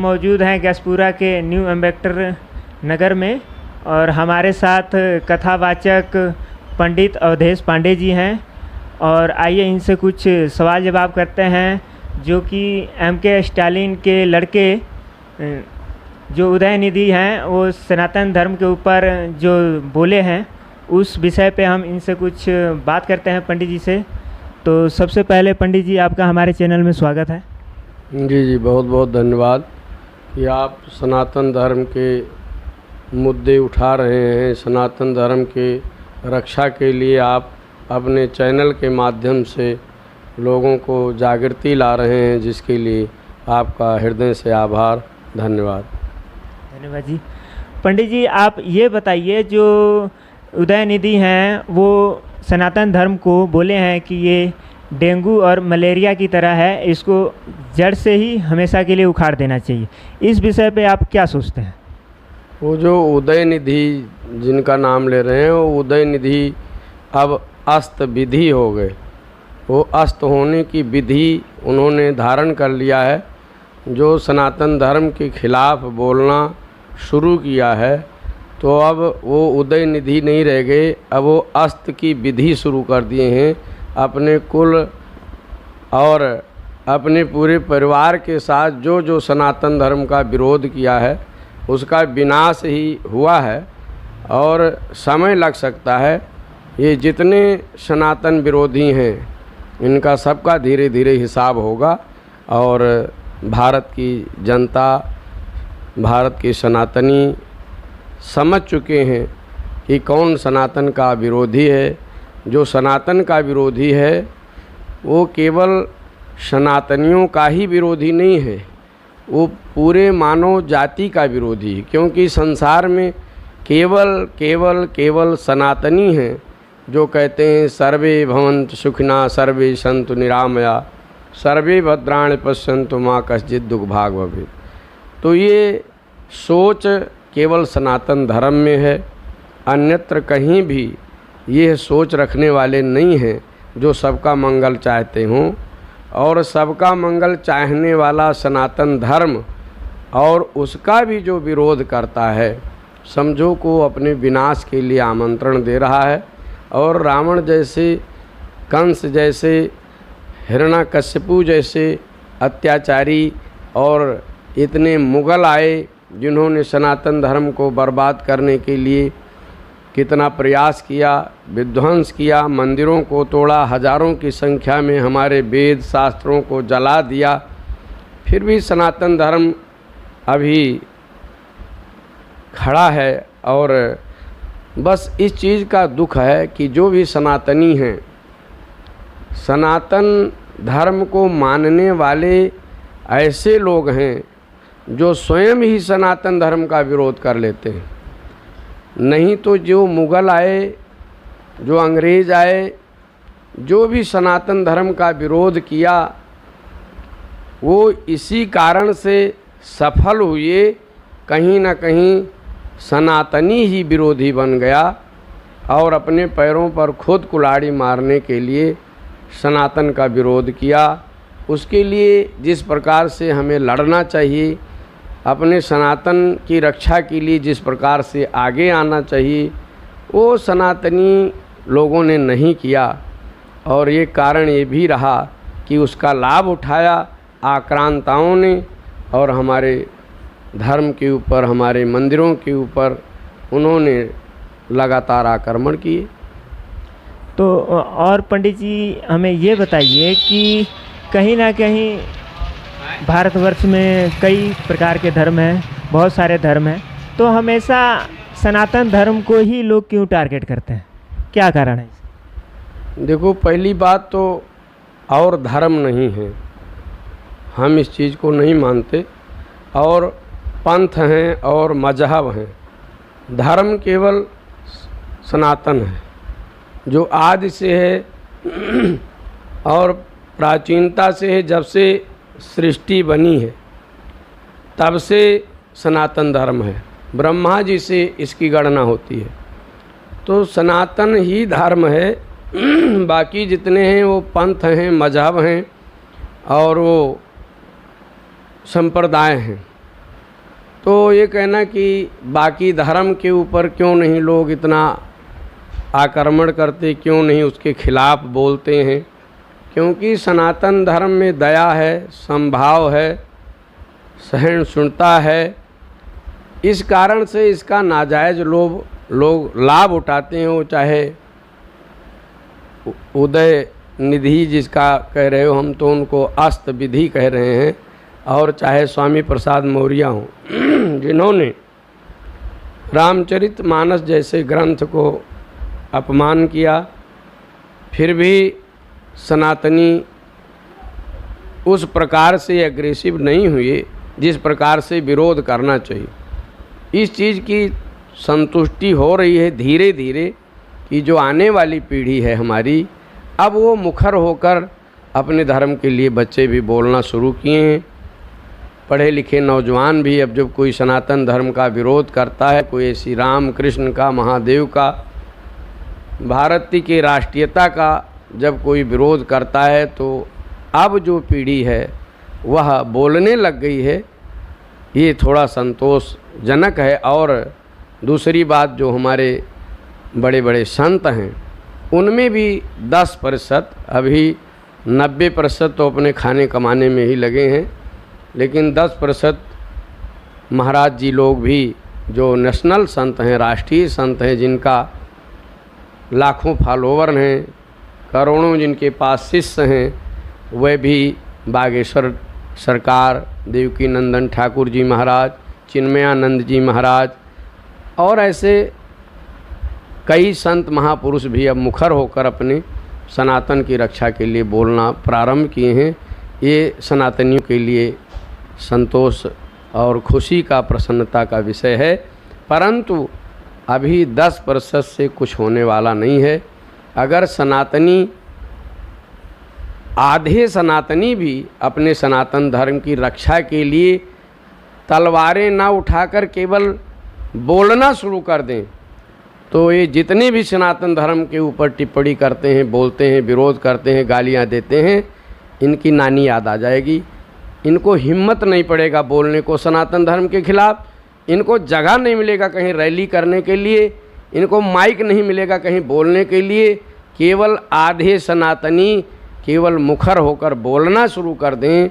मौजूद हैं गैसपुरा के न्यू अम्बेडकर नगर में और हमारे साथ कथावाचक पंडित अवधेश पांडे जी हैं और आइए इनसे कुछ सवाल जवाब करते हैं जो कि एम.के. स्टालिन के लड़के जो उदयनिधि हैं वो सनातन धर्म के ऊपर जो बोले हैं उस विषय पे हम इनसे कुछ बात करते हैं पंडित जी से। तो सबसे पहले पंडित जी आपका हमारे चैनल में स्वागत है। जी बहुत बहुत धन्यवाद कि आप सनातन धर्म के मुद्दे उठा रहे हैं। सनातन धर्म के रक्षा के लिए आप अपने चैनल के माध्यम से लोगों को जागृति ला रहे हैं, जिसके लिए आपका हृदय से आभार, धन्यवाद। धन्यवाद जी। पंडित जी आप ये बताइए, जो उदयनिधि हैं वो सनातन धर्म को बोले हैं कि ये डेंगू और मलेरिया की तरह है, इसको जड़ से ही हमेशा के लिए उखाड़ देना चाहिए। इस विषय पे आप क्या सोचते हैं? वो जो उदयनिधि जिनका नाम ले रहे हैं वो उदयनिधि अब अस्त विधि हो गए। वो अस्त होने की विधि उन्होंने धारण कर लिया है। जो सनातन धर्म के खिलाफ बोलना शुरू किया है तो अब वो उदयनिधि नहीं रह गए, अब वो अस्त की विधि शुरू कर दिए हैं। अपने कुल और अपने पूरे परिवार के साथ जो जो सनातन धर्म का विरोध किया है उसका विनाश ही हुआ है और समय लग सकता है। ये जितने सनातन विरोधी हैं इनका सबका धीरे धीरे हिसाब होगा और भारत की जनता, भारत के सनातनी समझ चुके हैं कि कौन सनातन का विरोधी है। जो सनातन का विरोधी है वो केवल सनातनियों का ही विरोधी नहीं है, वो पूरे मानव जाति का विरोधी है। क्योंकि संसार में केवल केवल केवल सनातनी हैं जो कहते हैं सर्वे भवन्तु सुखिनः सर्वे सन्तु निरामया सर्वे भद्राणि पश्यन्तु मा कश्चित् दुःख भाग् भवेत्। तो ये सोच केवल सनातन धर्म में है, अन्यत्र कहीं भी ये सोच रखने वाले नहीं हैं जो सबका मंगल चाहते हों। और सबका मंगल चाहने वाला सनातन धर्म और उसका भी जो विरोध करता है समझो को अपने विनाश के लिए आमंत्रण दे रहा है। और रावण जैसे, कंस जैसे, हिरण्यकश्यपु जैसे अत्याचारी और इतने मुगल आए जिन्होंने सनातन धर्म को बर्बाद करने के लिए कितना प्रयास किया, विध्वंस किया, मंदिरों को तोड़ा, हजारों की संख्या में हमारे वेद शास्त्रों को जला दिया, फिर भी सनातन धर्म अभी खड़ा है। और बस इस चीज़ का दुख है कि जो भी सनातनी हैं, सनातन धर्म को मानने वाले ऐसे लोग हैं जो स्वयं ही सनातन धर्म का विरोध कर लेते हैं। नहीं तो जो मुग़ल आए, जो अंग्रेज़ आए, जो भी सनातन धर्म का विरोध किया वो इसी कारण से सफल हुए, कहीं ना कहीं सनातनी ही विरोधी बन गया और अपने पैरों पर खुद कुल्हाड़ी मारने के लिए सनातन का विरोध किया। उसके लिए जिस प्रकार से हमें लड़ना चाहिए, अपने सनातन की रक्षा के लिए जिस प्रकार से आगे आना चाहिए, वो सनातनी लोगों ने नहीं किया। और ये कारण ये भी रहा कि उसका लाभ उठाया आक्रांताओं ने और हमारे धर्म के ऊपर, हमारे मंदिरों के ऊपर उन्होंने लगातार आक्रमण किए। तो और पंडित जी हमें ये बताइए कि कहीं ना कहीं भारतवर्ष में कई प्रकार के धर्म हैं, बहुत सारे धर्म हैं, तो हमेशा सनातन धर्म को ही लोग क्यों टारगेट करते हैं, क्या कारण है? देखो, पहली बात तो और धर्म नहीं है, हम इस चीज़ को नहीं मानते। और पंथ हैं और मजहब हैं, धर्म केवल सनातन है जो आदि से है और प्राचीनता से है। जब से सृष्टि बनी है तब से सनातन धर्म है, ब्रह्मा जी से इसकी गणना होती है। तो सनातन ही धर्म है, बाकी जितने हैं वो पंथ हैं, मजहब हैं और वो संप्रदाय हैं। तो ये कहना कि बाकी धर्म के ऊपर क्यों नहीं लोग इतना आक्रमण करते, क्यों नहीं उसके खिलाफ बोलते हैं, क्योंकि सनातन धर्म में दया है, समभाव है, सहिष्णुता है। इस कारण से इसका नाजायज़ लोग लाभ उठाते हैं। वो चाहे उदय निधि जिसका कह रहे हो, हम तो उनको अस्त विधि कह रहे हैं, और चाहे स्वामी प्रसाद मौर्य हों जिन्होंने रामचरितमानस जैसे ग्रंथ को अपमान किया, फिर भी सनातनी उस प्रकार से एग्रेसिव नहीं हुए जिस प्रकार से विरोध करना चाहिए। इस चीज़ की संतुष्टि हो रही है धीरे धीरे कि जो आने वाली पीढ़ी है हमारी, अब वो मुखर होकर अपने धर्म के लिए बच्चे भी बोलना शुरू किए हैं। पढ़े लिखे नौजवान भी अब जब कोई सनातन धर्म का विरोध करता है, कोई श्री राम कृष्ण का, महादेव का, भारत की राष्ट्रीयता का जब कोई विरोध करता है, तो अब जो पीढ़ी है वह बोलने लग गई है। ये थोड़ा संतोषजनक है। और दूसरी बात, जो हमारे बड़े बड़े संत हैं उनमें भी 10%, अभी 90% तो अपने खाने कमाने में ही लगे हैं, लेकिन 10% महाराज जी लोग भी जो नेशनल संत हैं, राष्ट्रीय संत हैं, जिनका लाखों फॉलोवर हैं, करोड़ों जिनके पास शिष्य हैं, वे भी बागेश्वर सरकार, देवकी नंदन ठाकुर जी महाराज, चिन्मयानंद जी महाराज और ऐसे कई संत महापुरुष भी अब मुखर होकर अपने सनातन की रक्षा के लिए बोलना प्रारंभ किए हैं। ये सनातनियों के लिए संतोष और खुशी का, प्रसन्नता का विषय है। परंतु अभी 10% से कुछ होने वाला नहीं है। अगर सनातनी, आधे सनातनी भी अपने सनातन धर्म की रक्षा के लिए तलवारें ना उठाकर केवल बोलना शुरू कर दें, तो ये जितने भी सनातन धर्म के ऊपर टिप्पणी करते हैं, बोलते हैं, विरोध करते हैं, गालियां देते हैं, इनकी नानी याद आ जाएगी। इनको हिम्मत नहीं पड़ेगा बोलने को सनातन धर्म के खिलाफ। इनको जगह नहीं मिलेगा कहीं रैली करने के लिए, इनको माइक नहीं मिलेगा कहीं बोलने के लिए। केवल आधे सनातनी केवल मुखर होकर बोलना शुरू कर दें,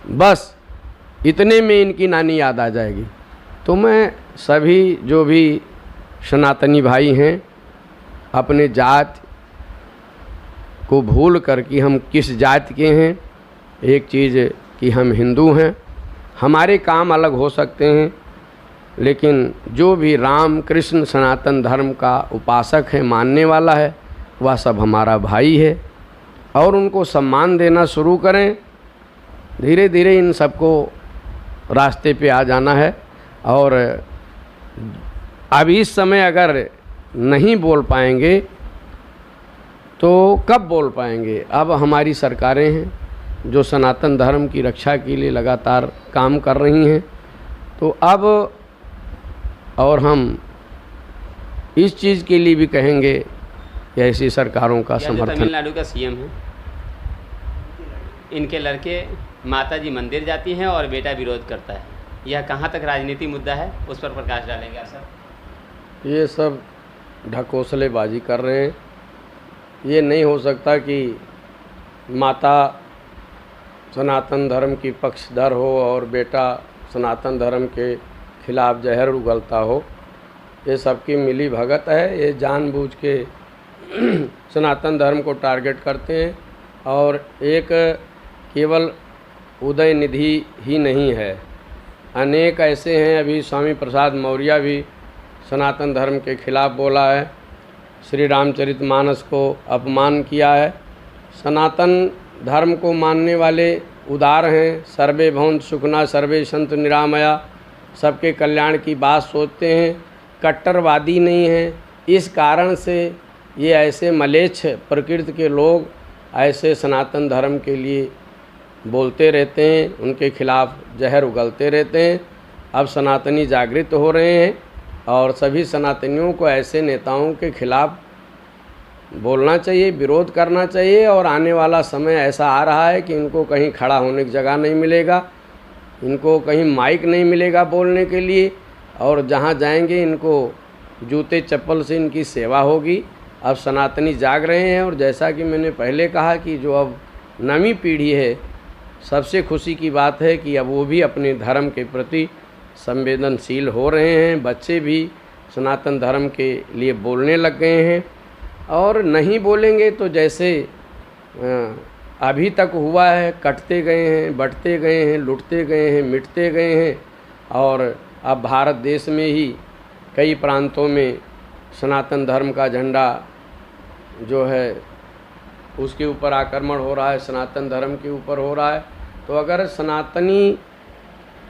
बस इतने में इनकी नानी याद आ जाएगी। तो मैं सभी जो भी सनातनी भाई हैं, अपने जात को भूल कर कि हम किस जाति के हैं, एक चीज़ कि हम हिंदू हैं, हमारे काम अलग हो सकते हैं, लेकिन जो भी राम कृष्ण सनातन धर्म का उपासक है, मानने वाला है, वह सब हमारा भाई है। और उनको सम्मान देना शुरू करें। धीरे धीरे इन सबको रास्ते पे आ जाना है। और अब इस समय अगर नहीं बोल पाएंगे तो कब बोल पाएंगे? अब हमारी सरकारें हैं जो सनातन धर्म की रक्षा के लिए लगातार काम कर रही हैं। तो अब और हम इस चीज़ के लिए भी कहेंगे कि ऐसी सरकारों का समर्थन। तमिलनाडु का सीएम है, इनके लड़के माता जी मंदिर जाती हैं और बेटा विरोध करता है। यह कहाँ तक राजनीति मुद्दा है, उस पर प्रकाश डालेंगे आप सर? ये सब ढकोसलेबाजी कर रहे हैं। ये नहीं हो सकता कि माता सनातन धर्म की पक्षधर हो और बेटा सनातन धर्म के खिलाफ जहर उगलता हो। ये सबकी मिली भगत है। ये जानबूझ के सनातन धर्म को टारगेट करते हैं। और एक केवल उदय निधि ही नहीं है, अनेक ऐसे हैं। अभी स्वामी प्रसाद मौर्य भी सनातन धर्म के खिलाफ बोला है, श्री रामचरितमानस को अपमान किया है। सनातन धर्म को मानने वाले उदार हैं, सर्वे भवन्तु सुखिनः सर्वे सन्तु निरामया, सबके कल्याण की बात सोचते हैं, कट्टरवादी नहीं हैं। इस कारण से ये ऐसे मलेच्छ प्रकृति के लोग ऐसे सनातन धर्म के लिए बोलते रहते हैं, उनके खिलाफ जहर उगलते रहते हैं। अब सनातनी जागृत हो रहे हैं और सभी सनातनियों को ऐसे नेताओं के खिलाफ बोलना चाहिए, विरोध करना चाहिए। और आने वाला समय ऐसा आ रहा है कि इनको कहीं खड़ा होने की जगह नहीं मिलेगा। इनको कहीं माइक नहीं मिलेगा बोलने के लिए, और जहाँ जाएंगे इनको जूते चप्पल से इनकी सेवा होगी। अब सनातनी जाग रहे हैं, और जैसा कि मैंने पहले कहा कि जो अब नवी पीढ़ी है, सबसे खुशी की बात है कि अब वो भी अपने धर्म के प्रति संवेदनशील हो रहे हैं। बच्चे भी सनातन धर्म के लिए बोलने लग गए हैं, और नहीं बोलेंगे तो जैसे अभी तक हुआ है, कटते गए हैं, बंटते गए हैं, लुटते गए हैं, मिटते गए हैं, और अब भारत देश में ही कई प्रांतों में सनातन धर्म का झंडा जो है उसके ऊपर आक्रमण हो रहा है, सनातन धर्म के ऊपर हो रहा है। तो अगर सनातनी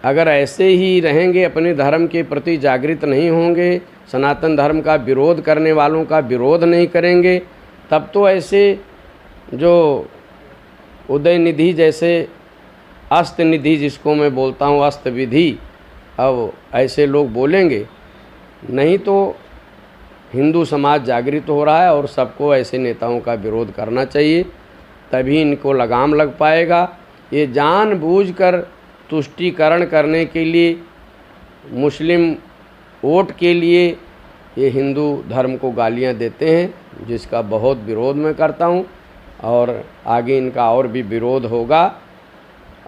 अगर ऐसे ही रहेंगे, अपने धर्म के प्रति जागृत नहीं होंगे, सनातन धर्म का विरोध करने वालों का विरोध नहीं करेंगे, तब तो ऐसे जो उदयनिधि जैसे अस्तनिधि जिसको मैं बोलता हूँ, अस्तविधि, अब ऐसे लोग बोलेंगे। नहीं तो हिंदू समाज जागृत हो रहा है और सबको ऐसे नेताओं का विरोध करना चाहिए, तभी इनको लगाम लग पाएगा। ये जानबूझकर तुष्टीकरण करने के लिए, मुस्लिम वोट के लिए ये हिंदू धर्म को गालियां देते हैं, जिसका बहुत विरोध मैं करता हूं, और आगे इनका और भी विरोध होगा।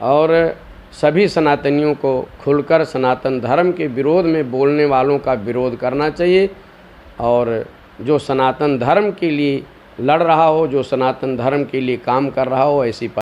और सभी सनातनियों को खुलकर सनातन धर्म के विरोध में बोलने वालों का विरोध करना चाहिए, और जो सनातन धर्म के लिए लड़ रहा हो, जो सनातन धर्म के लिए काम कर रहा हो, ऐसी